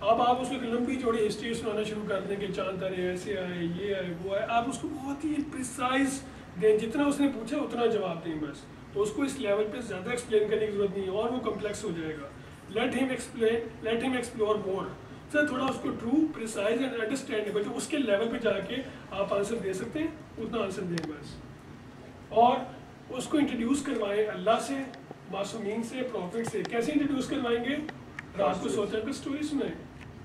اب آپ اس کو ایک لمبی چوڑی ہسٹری سنانا شروع کر دیں کہ چاند تارے ایسے آئے, یہ آئے, وہ آئے. آپ اس کو بہت ہی پریسائز دیں, جتنا اس نے پوچھا اتنا جواب دیں بس. تو اس کو اس لیول پہ زیادہ ایکسپلین کرنے کی ضرورت نہیں ہے اور وہ کمپلیکس ہو جائے گا. لیٹ ہم ایکسپلین, لیٹ ہم ایکسپلور مور. سر تھوڑا اس کو ٹرو پریسائز اینڈ انڈرسٹینڈیبل جو اس کے لیول پہ جا کے آپ آنسر دے سکتے ہیں اتنا آنسر دیں بس. اور اس کو انٹروڈیوس کروائیں اللہ سے, معصومین سے, پروفٹ سے. کیسے انٹروڈیوس کروائیں گے؟ رات کو سوتے ہوئے اسٹوری سنائیں,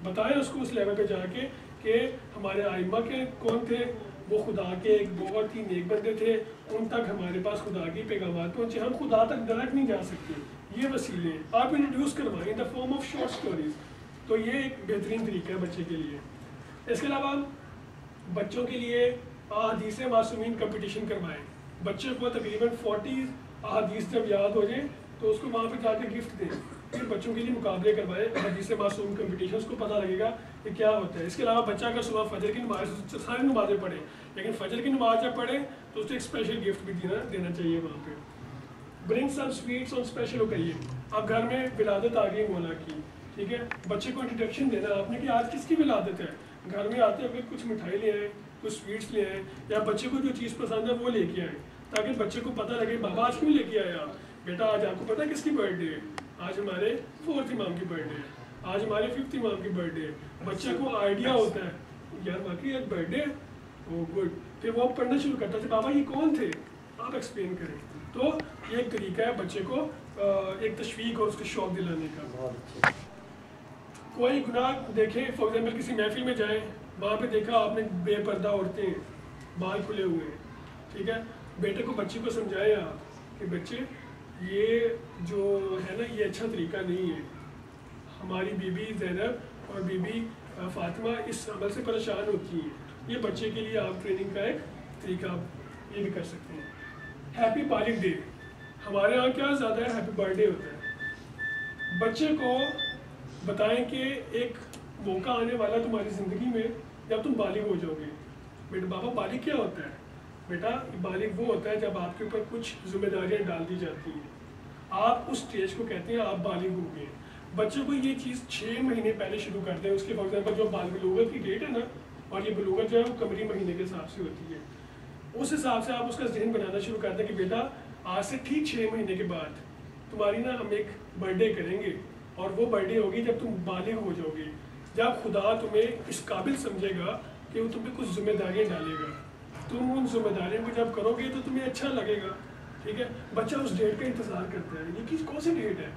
بتائیں اس کو اس لیول پہ جا کے کہ ہمارے آئمہ کے کون تھے, وہ خدا کے ایک بہت ہی نیک بندے تھے, ان تک ہمارے پاس خدا کی پیغامات پہنچے, ہم خدا تک ڈائریکٹ نہیں جا سکتے, یہ وسیلے ہیں. آپ انٹروڈیوس کروائیں in the form of short stories. تو یہ ایک بہترین طریقہ ہے بچے کے لیے. اس کے علاوہ بچوں کے لیے احادیث معصومین کمپٹیشن کروائیں. بچے کو تقریباً 40 احادیث جب یاد ہو جائیں تو اس کو وہاں پہ جا کے گفٹ دیں. پھر بچوں کے لیے مقابلے کروائیں احادیث معصوم کمپٹیشن, اس کو پتہ لگے گا کہ کیا ہوتا ہے. اس کے علاوہ بچہ اگر صبح فجر کی نماز, ساری نمازیں پڑھے, لیکن فجر کی نماز جب پڑھے تو اس کو ایک اسپیشل گفٹ بھی دینا چاہیے وہاں پہ. برنگ سم سویٹس آن اسپیشل اوکیزن. اب گھر میں ولادت آ گئی مولا کی, ٹھیک ہے, بچے کو انٹروڈکشن دینا آپ نے کہ آج کس کی ولادت ہے. گھر میں آتے ہوئے کچھ مٹھائی لے آئیں, کچھ سویٹس لے آئیں, یا بچے کو جو چیز پسند ہے وہ لے کے آئیں, تاکہ بچے کو پتہ لگے بابا آج کیوں لے کے آیا. بیٹا آج آپ کو پتہ ہے کس کی برتھ ڈے ہے؟ آج ہمارے 4th امام کی برتھ ڈے ہے, آج ہمارے 5th امام کی برتھ ڈے ہے. بچے کو آئیڈیا ہوتا ہے یار واقعی آج برتھ ڈے ہے, او گڈ. پھر وہ پڑھنا شروع کرتا ہے بابا یہ کون تھے, آپ ایکسپلین کریں. تو یہ ایک طریقہ ہے بچے کو ایک تشویق اور اس کو شوق دلانے کا. کوئی گناہ دیکھیں, فار ایگزامپل کسی محفل میں جائیں, وہاں پہ دیکھا آپ نے بے پردہ عورتیں, بال کھلے ہوئے ہیں, ٹھیک ہے, بیٹے کو بچے کو سمجھائیں آپ کہ بچے یہ جو ہے نا یہ اچھا طریقہ نہیں ہے. ہماری بی بی زینب اور بی بی فاطمہ اس عمل سے پریشان ہوتی ہیں. یہ بچے کے لیے آپ ٹریننگ کا ایک طریقہ یہ بھی کر سکتے ہیں. ہیپی بالغ ڈے, ہمارے یہاں کیا زیادہ ہے, ہیپی برتھ ڈے ہوتا ہے. بچے کو بتائیں کہ ایک موقع آنے والا تمہاری زندگی میں جب تم بالغ ہو جاؤ گے. بیٹا بابا بالغ کیا ہوتا ہے؟ بیٹا بالغ وہ ہوتا ہے جب آپ کے اوپر کچھ ذمہ داریاں ڈال دی جاتی ہیں, آپ اس اسٹیج کو کہتے ہیں آپ بالغ ہو گئے. بچوں کو یہ چیز 6 مہینے پہلے شروع کر دیں. اس کے فار ایگزامپل جو بلوغت کی ڈیٹ ہے نا, اور یہ بلوغت جو ہے وہ قمری مہینے کے حساب سے ہوتی ہے, اس حساب سے آپ اس کا ذہن بنانا شروع کر دیں کہ بیٹا آج سے ٹھیک 6 مہینے کے بعد تمہاری نا ہم ایک برتھ ڈے کریں گے, اور وہ برتھ ڈے ہوگی جب تم بالغ ہو جاؤ گے, جب خدا تمہیں اس قابل سمجھے گا کہ وہ تمہیں کچھ ذمہ داریاں ڈالے گا. تم ان ذمہ داریوں کو جب کرو گے تو تمہیں اچھا لگے گا, ٹھیک ہے. بچہ اس ڈیٹ کا انتظار کرتا ہے, یہ کون سی ڈیٹ ہے,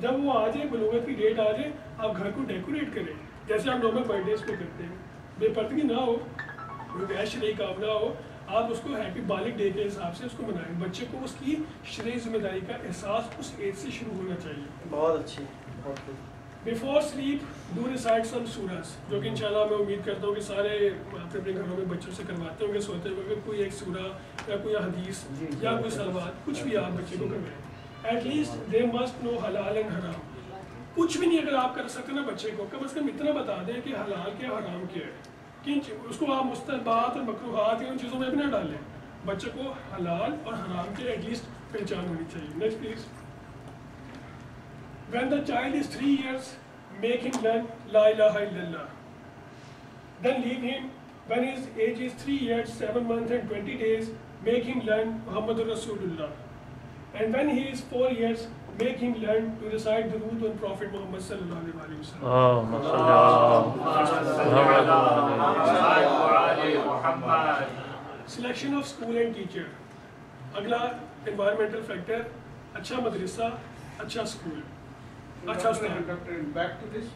جب وہ آ جائے, بلوغت کی ڈیٹ آ جائے, آپ گھر کو ڈیکوریٹ کریں جیسے آپ نارمل برتھ ڈیز پہ کرتے ہیں. بے پردگی نہ ہو, غیر شرعی کام نہ ہو, آپ اس کو ہیپی بالغ ڈے کے حساب سے اس کو منائیں. بچے کو اس کی شرعی ذمہ داری کا احساس اس ایج سے شروع ہونا چاہیے. بہت اچھی, بہت خوب. Before slip do recite some source, جو کہ انشاءاللہ میں امید کرتا ہوں کہ سارے اپنے اپنے گھروں میں بچوں سے کرواتے ہوں گے سوتے ہوئے, کوئی ایک سورہ یا کوئی حدیث یا کوئی سلوات, کچھ بھی آپ بچے کو کروائیں. At least they must know حلال اینڈ حرام. کچھ بھی نہیں اگر آپ کر سکتے نا بچے کو, کم از کم اتنا بتا دیں کہ حلال کیا حرام کیا ہے. اس کو آپ مستحبات اور مکروہات یا ان چیزوں میں بھی نہ ڈالیں. بچے کو حلال اور حرام کی ایٹ لیسٹ پہچان ہونی چاہیے. Next please. When the child is 3 years, make him learn La ilaha illallah. Then leave him. When his age is 3 years, 7 months and 20 days, make him learn Muhammadur Rasulullah. And when he is 4 years, make him learn to recite Durood on Prophet Muhammad sallallahu alaihi wasallam. Selection of school and teacher. اگلا environmental factor, اچھا مدرسہ, اچھا school, اچھا استاد. Back to this,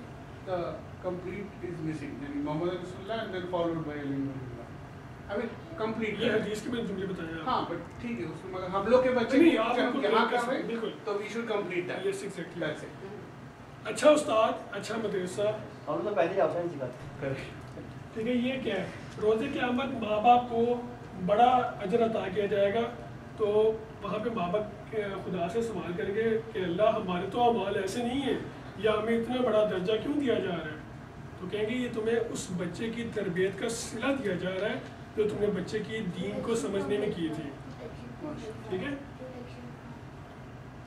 the complete is missing. Yani Muhammad Rasulullah and then followed by Ali Rasulullah. I mean complete. یہ حدیث کے میں جملے بتایا. ہاں but ٹھیک ہے, اس میں مگر ہم لوگ کے بچے یہاں کر رہے ہیں تو we should complete that. Yes, exactly. That's it. اچھا استاد, اچھا مدرسہ. ہم تو پہلے آپ سے سکھاتے. ٹھیک ہے. یہ کیا ہے, روز قیامت ماں باپ کو بڑا اجر عطا کیا جائے گا, تو وہاں پہ ماں باپ خدا سے سوال کریں گے کہ اللہ ہمارے تو اعمال ایسے نہیں ہیں, یا ہمیں اتنا بڑا درجہ کیوں دیا جا رہا ہے. تو کہیں گے یہ تمہیں اس بچے کی تربیت کا صلہ دیا جا رہا ہے جو تم نے بچے کی دین کو سمجھنے میں کی تھی. ٹھیک ہے,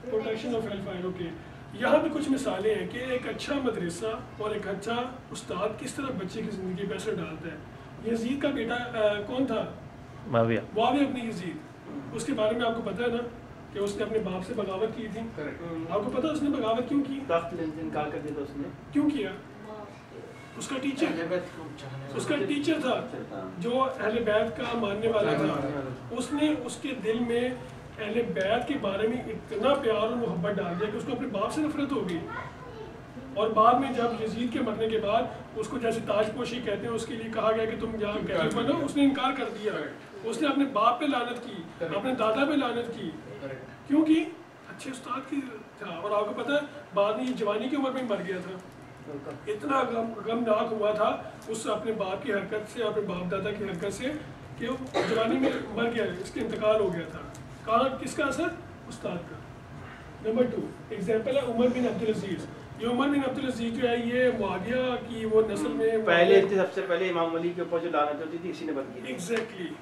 protection of hell fire. Okay, یہاں بھی کچھ مثالیں ہیں کہ ایک اچھا مدرسہ اور ایک اچھا استاد کس طرح بچے کی زندگی پہ اثر ڈالتا ہے. یزید کا بیٹا کون تھا؟ معاویہ. معاویہ ابن یزید. اس کے بارے میں آپ کو پتہ ہے نا کہ اس نے اپنے باپ سے بغاوت کی تھی. آپ کو پتہ ہے اس نے بغاوت کیوں کی؟ تخت لینے سے انکار کر دیا تھا اس نے. کیوں کیا؟ اس کا ٹیچر تھا جو اہل بیت کا ماننے والا تھا. اس نے اس کے دل میں اہل بیت کے بارے میں اتنا پیار اور محبت ڈال دیا کہ اس کو اپنے باپ سے نفرت ہو گئی. اور بعد میں جب یزید کے مرنے کے بعد اس کو جیسے تاج پوشی کہتے ہیں اس کے لیے کہا گیا کہ تم یہاں کیسے بنو, اس نے انکار کر دیا. اس نے اپنے باپ پہ لعنت کی, اپنے دادا پہ لعنت کی. کیوں کی؟ اچھے استاد کی تھا. اور آپ کو پتہ ہے بعد میں یہ جوانی کی عمر میں مر گیا تھا. اتنا غمناک ہوا تھا اس اپنے باپ کی حرکت سے, اپنے باپ دادا کی حرکت سے, کہ وہ جوانی میں مر گیا, اس کا انتقال ہو گیا تھا. کہاں کس کا اثر؟ استاد کا. نمبر 2 ایگزامپل ہے عمر بن عبدالعزیز. یہ عمر بن عبدالعزیز جو ہے یہ معاویہ کی وہ نسل میں پہلے سب سے پہلے امام علی کے اوپر جو لعنت ہوتی تھی اسی نے بند کی. ایگزیکٹلی.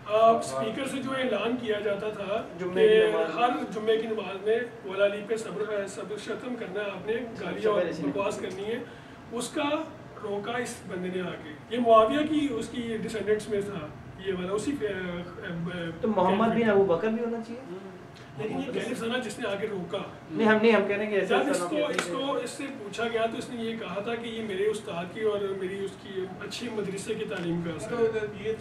اسپیکر سے جو اعلان کیا جاتا تھا کہ ہر جمعے کی نماز میں مولا علی پہ صبر ختم کرنا ہے, آپ نے گالیاں اور بکواس کرنی ہے, اس کا روکا اس بندے نے آ کے. یہ معاویہ کی اس کی ڈسینڈنٹس میں تھا یہ والا اسی. تو محمد بن ابو بکر بھی ہونا چاہیے. لیکن یہ کیلف تھا نا جس نے آگے روکا. نہیں ہم کہہ رہے ہیں کہ جب اس کو اس سے پوچھا گیا تو اس نے یہ کہا تھا کہ یہ میرے استاد کی اور میری اس کی اچھی مدرسے کی تعلیم کا اثر ہے. یہ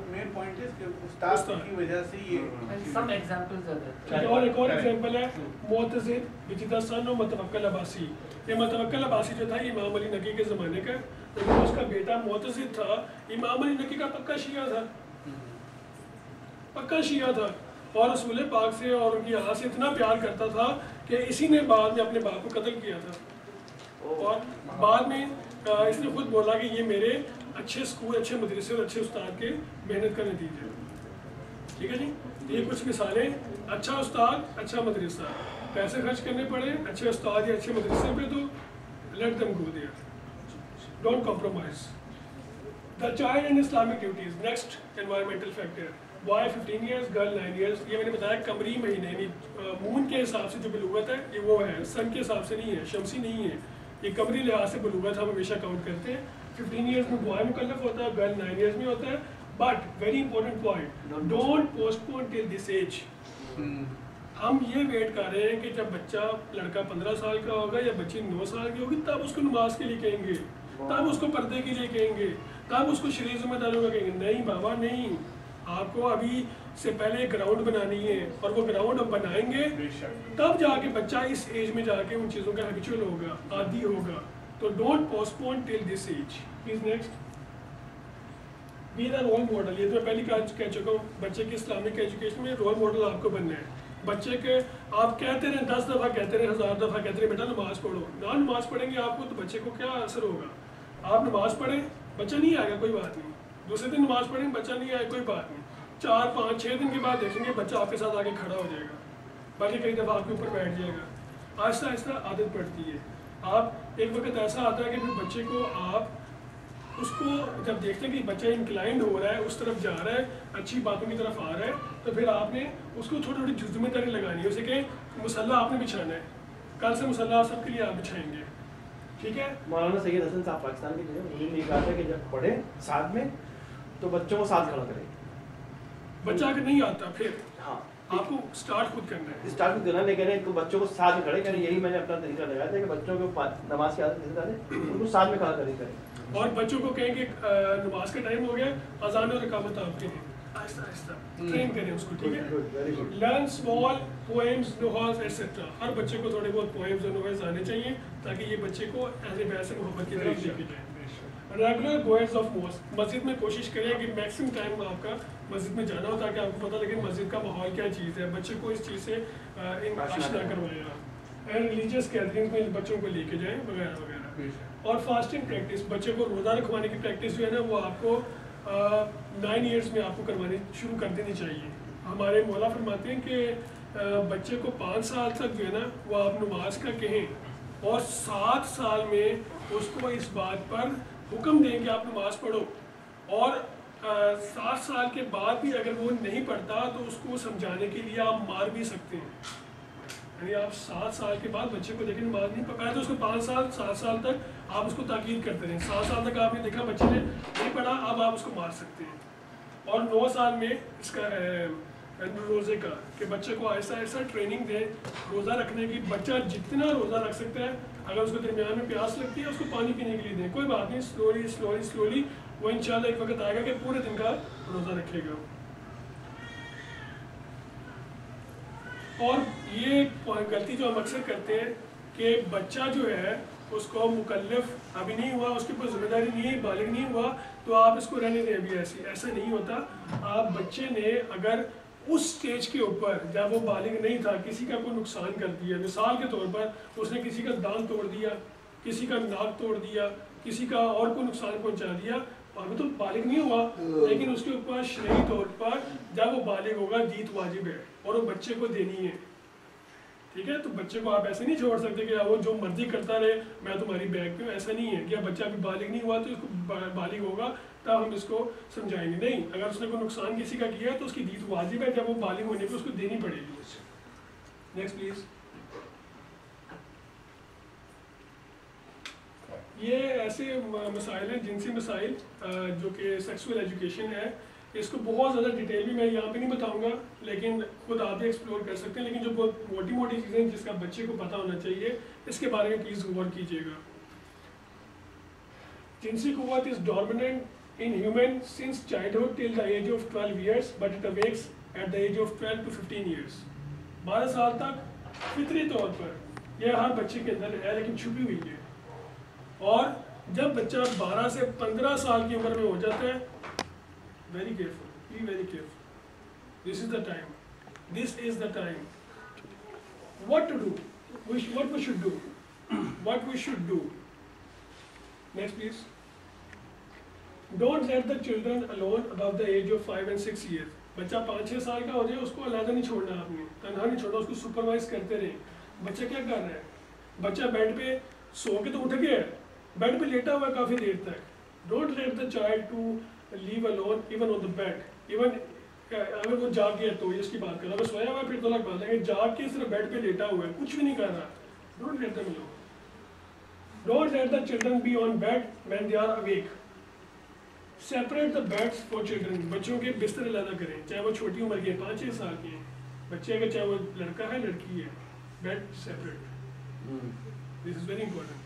مین پوائنٹ ہے کہ استاد کی وجہ سے یہ سم ایگزامپلز ہیں. اور ایک اور ایگزامپل ہے معتزد وجدہ سن و متوکل عباسی. یہ متوکل عباسی جو تھا یہ امام علی نقی کے زمانے کا, لیکن اس کا بیٹا معتزد تھا. امام علی نقی کا پکا شیعہ تھا, پکا شیعہ تھا, اور رسول پاک سے اور ان کی آہا سے اتنا پیار کرتا تھا کہ اسی نے بعد میں اپنے باپ کو قتل کیا تھا. اور بعد میں اس نے خود بولا کہ یہ میرے اچھے اسکول, اچھے مدرسے اور اچھے استاد کے محنت کا نتیجہ ہے. ٹھیک ہے جی, یہ کچھ مثالیں. اچھا استاد, اچھا مدرسہ, پیسے خرچ کرنے پڑے اچھے استاد یا اچھے مدرسے پہ تو let them go there, don't compromise. The child and Islamic duties. Next environmental factor, boy 15 years, girl 9 years. یہ میں نے بتایا قمری مہینے یعنی مون کے حساب سے جو بلوغت ہے یہ وہ ہے, سن کے حساب سے نہیں ہے, شمسی نہیں ہے. یہ قمری لحاظ سے بلوغت ہم ہمیشہ کاؤنٹ کرتے ہیں. 15 ایئرس میں بوائے مکلف ہوتا ہے, گرل 9 ایئرس میں ہوتا ہے. But very important point, don't postpone till this age. ہم یہ ویٹ کر رہے ہیں کہ جب بچہ لڑکا 15 سال کا ہوگا یا بچی 9 سال کی ہوگی تب اس کو نماز کے لیے کہیں گے, تب اس کو پردے کے لیے کہیں گے, تب اس کو شرعی ذمہ داریوں کا کہیں گے. نہیں بابا نہیں, آپ کو ابھی سے پہلے گراؤنڈ بنانی ہے, اور وہ گراؤنڈ ہم بنائیں گے تب جا کے بچہ اس ایج میں جا کے ان چیزوں کا ہیبیچول ہوگا, عادی ہوگا. تو don't postpone till this age. Please next. Be the role model. یہ تو میں پہلے کہہ چکا ہوں, بچے کی اسلامک ایجوکیشن میں رول ماڈل آپ کو بننا ہے. بچے کے آپ کہتے رہیں 10 دفعہ کہتے رہیں 1000 دفعہ کہتے رہیں بیٹا نماز پڑھو, نہ نماز پڑھیں گے آپ کو تو بچے کو کیا اثر ہوگا. آپ نماز پڑھیں, بچہ نہیں آئے گا کوئی بات نہیں. دوسرے دن نماز پڑھیں, بچہ نہیں آئے کوئی بات نہیں. 4 5 6 دن کے بعد دیکھیں گے بچہ آپ کے ساتھ آگے کھڑا ہو جائے گا, بلکہ کئی دفعہ آپ کے اوپر بیٹھ جائے گا. آہستہ آہستہ عادت پڑتی ہے. آپ ایک وقت ایسا آتا ہے کہ پھر بچے کو آپ اس کو جب دیکھتے ہیں کہ بچہ انکلائنڈ ہو رہا ہے, اس طرف جا رہا ہے, اچھی باتوں کی طرف آ رہا ہے, تو پھر آپ نے اس کو چھوٹی چھوٹی ذمہ داری لگانی ہے. اسے کہ مسلح آپ نے بچھانا ہے, کل سے مسلح سب کے لیے آپ بچھائیں گے. ٹھیک ہے. مولانا سید حسن صاحب پاکستان کے جو انہوں نے یہ کہا تھا کہ جب پڑھے ساتھ میں تو بچوں کو ساتھ کھڑا کریں. بچہ اگر نہیں آتا پھر ہاں آپ کو اسٹارٹ خود کرنا ہے. اسٹارٹ خود کرنا, لیکن تو بچوں کو ساتھ میں کھڑے کریں. یہی میں نے اپنا طریقہ لگایا تھا کہ بچوں کو نماز کی عادت ڈالیں, ان کو ساتھ میں کھڑا کریں. اور بچوں کو کہیں کہ نماز کا ٹائم ہو گیا, اذان اور اقامت آپ کے ہیں, آہستہ آہستہ ٹرین کریں اس کو. ٹھیک ہے. لرن اسمال پوئمز, نوحاز ایٹسیٹرا. ہر بچے کو تھوڑے بہت پوئمز اور نوحاز آنے چاہیے تاکہ یہ بچے کو اہل بیت سے محبت کی طرف لے کے جائیں. Regular goers of mosque. مسجد میں کوشش کریں کہ میکسیمم ٹائم آپ کا مسجد میں جانا ہو تاکہ آپ کو پتہ لگے مسجد کا ماحول کیا چیز ہے, بچے کو اس چیز سے آشنا کروائیں آپ. اینڈ ریلیجیس گیدرنگ میں بچوں کو لے کے جائیں وغیرہ وغیرہ. اور فاسٹنگ پریکٹس, بچے کو روزہ رکھوانے کی پریکٹس جو ہے نا وہ آپ کو 9 ایئرس میں آپ کو کروانی شروع کر دینی چاہیے. ہمارے مولا فرماتے ہیں کہ بچے کو 5 سال تک جو ہے نا وہ آپ نماز کا کہیں اور 7 سال میں اس کو اس بات پر حکم دیں کہ آپ نماز پڑھو، اور 7 سال کے بعد بھی اگر وہ نہیں پڑھتا تو اس کو سمجھانے کے لیے آپ مار بھی سکتے ہیں. یعنی آپ 7 سال کے بعد بچے کو دیکھیں نماز نہیں پکائے تو اس کو 5 سال 7 سال تک آپ اس کو تاکید کرتے رہیں. 7 سال تک آپ نے دیکھا بچے نے نہیں پڑھا، اب آپ اس کو مار سکتے ہیں. اور 9 سال میں اس کا روزے کا کہ بچے کو ایسا ایسا ٹریننگ دیں روزہ رکھنے کی. بچہ جتنا روزہ رکھ سکتا ہے، اگر اس کو درمیان میں پیاس لگتی ہے اس کو پانی پینے کے لیے دیں، کوئی بات نہیں، سلولی سلولی سلولی وہ انشاءاللہ ایک وقت آئے گا کہ پورے دن کا روزہ رکھے گا. اور یہ غلطی جو ہم اکثر کرتے ہیں کہ بچہ جو ہے اس کو مکلف ابھی نہیں ہوا، اس کے اوپر ذمہ داری نہیں ہے، بالغ نہیں ہوا، تو آپ اس کو رہنے دیں ابھی. ایسا نہیں ہوتا. آپ بچے نے اگر اس سٹیج کے اوپر جب وہ بالغ نہیں تھا کسی کا کوئی نقصان کر دیا، مثال کے طور پر اس نے کسی کا دانت توڑ دیا، کسی کا ناک توڑ دیا، کسی کا اور کوئی نقصان پہنچا دیا، ابھی تو بالغ نہیں ہوا لیکن اس کے اوپر شرعی طور پر جب وہ بالغ ہوگا دیت واجب ہے اور وہ بچے کو دینی ہے. ٹھیک ہے، تو بچے کو آپ ایسے نہیں چھوڑ سکتے کہ وہ جو مرضی کرتا رہے میں تمہاری بیگ پہ ہوں. ایسا نہیں ہے کہ بچہ ابھی بالغ نہیں ہوا تو اس کو بالغ ہوگا تب ہم اس کو سمجھائیں گے. نہیں، اگر اس نے کوئی نقصان کسی کا کیا ہے تو اس کی دیت واجب ہے، جب وہ بالغ ہونے پہ اس کو دینی پڑے گی. Next please. یہ ایسے مسائل ہیں، جنسی مسائل جو کہ سیکسول ایجوکیشن ہے. اس کو بہت زیادہ ڈیٹیل بھی میں یہاں پہ نہیں بتاؤں گا، لیکن خود آپ بھی ایکسپلور کر سکتے ہیں. لیکن جو بہت موٹی موٹی چیزیں جس کا بچے کو پتہ ہونا چاہیے اس کے بارے میں پلیز غور کیجیے گا. جنسی قوت is dominant in human sense childhood till the age of 12 years but it awakes at the age of 12 to 15 years. 12 سال تک فطری طور پر یہ ہر بچے کے اندر ہے لیکن چھپی ہوئی ہے. اور جب بچہ 12 سے 15 سال کی عمر میں ہو جاتا ہے، very careful, be very careful. This is the time. This is the time. What to do? What we should do? What we should do? Next, please. Don't let the children alone above the age of 5 and 6 years. بچہ 5-6 سال کا ہو جائے اس کو علیحدہ نہیں چھوڑنا، آپ نے تنہا نہیں چھوڑنا، اس کو سپروائز کرتے رہیں. بچہ کیا کر رہا ہے؟ بچہ بیڈ پہ سو کے تو اٹھ گیا ہے، بیڈ پہ لیٹا ہوا ہے کافی دیر تک. Don't let the child to leave alone even on the bed. Even اگر وہ جاگ گیا تو اس کی بات کر رہا ہے، اگر سویا ہوا ہے پھر تو الگ بات ہے، جاگ کے صرف بیڈ پہ لیٹا ہوا ہے کچھ بھی نہیں کر رہا. Don't let them alone. Don't let the children be on bed when they are awake. Separate the beds for children. بچوں کے بستر علیحدہ کریں، چاہے وہ چھوٹی عمر کے 5-6 سال کے ہیں بچے، اگر چاہے وہ لڑکا ہے لڑکی ہے، bed separate. This is very important.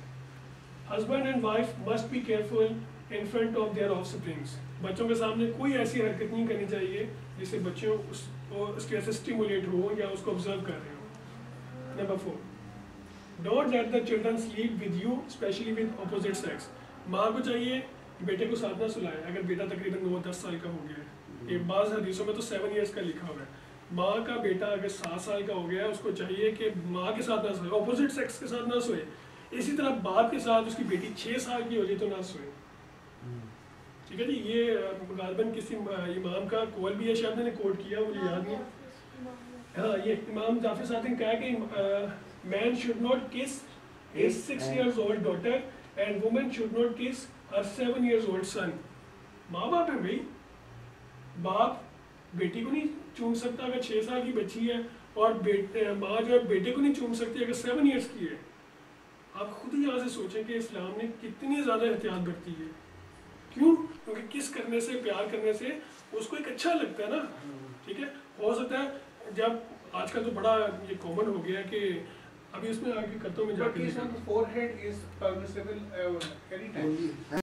Husband and wife must be careful in front of their offsprings. بچوں کے سامنے کوئی ایسی حرکت نہیں کرنی چاہیے جس سے بچوں اس کے ایسے اسٹیمولیٹ ہو یا اس کو آبزرو کر رہے ہوں. Number 4. Don't let the children sleep with you, especially with opposite sex. ماں کو چاہیے بیٹے کو ساتھ نہ سلائے اگر بیٹا تقریباً 9-10 سال کا ہو گیا ہے. یہ بعض حدیثوں میں تو 7 ایئرس کا لکھا ہوا ہے. ماں کا بیٹا اگر 7 سال کا ہو گیا ہے اس کو چاہیے کہ ماں کے ساتھ نہ سوئے، اپوزٹ سیکس کے ساتھ نہ سوئے. اسی طرح باپ کے ساتھ اس کی بیٹی 6 سال کی ہو جائے تو نہ سوئے. ٹھیک ہے جی. یہ غالباً کسی امام کا قول بھی ہے، شاید میں نے کوٹ کیا مجھے یاد نہیں. ہاں، یہ امام جعفر صادق نے کہا کہ مین شوڈ ناٹ کس his 6 years old daughter and woman should not kiss her 7 years old son. ماں باپ ہے بھائی، باپ بیٹی کو نہیں چوم سکتا اگر 6 سال کی بچی ہے، اور ماں جو ہے بیٹے کو نہیں چوم سکتی اگر 7 ایئرس کی ہے. آپ خود ہی یہاں سے سوچیں کہ اسلام نے کتنی زیادہ احتیاط برتی ہے. کیوں؟ کیونکہ کس کرنے سے، پیار کرنے سے اس کو ایک اچھا لگتا ہے نا. ٹھیک ہے، ہو سکتا ہے جب آج کل تو بڑا یہ کامن ہو گیا کہ ابھی اس میں آگے کرتا ہوں میں جا کے.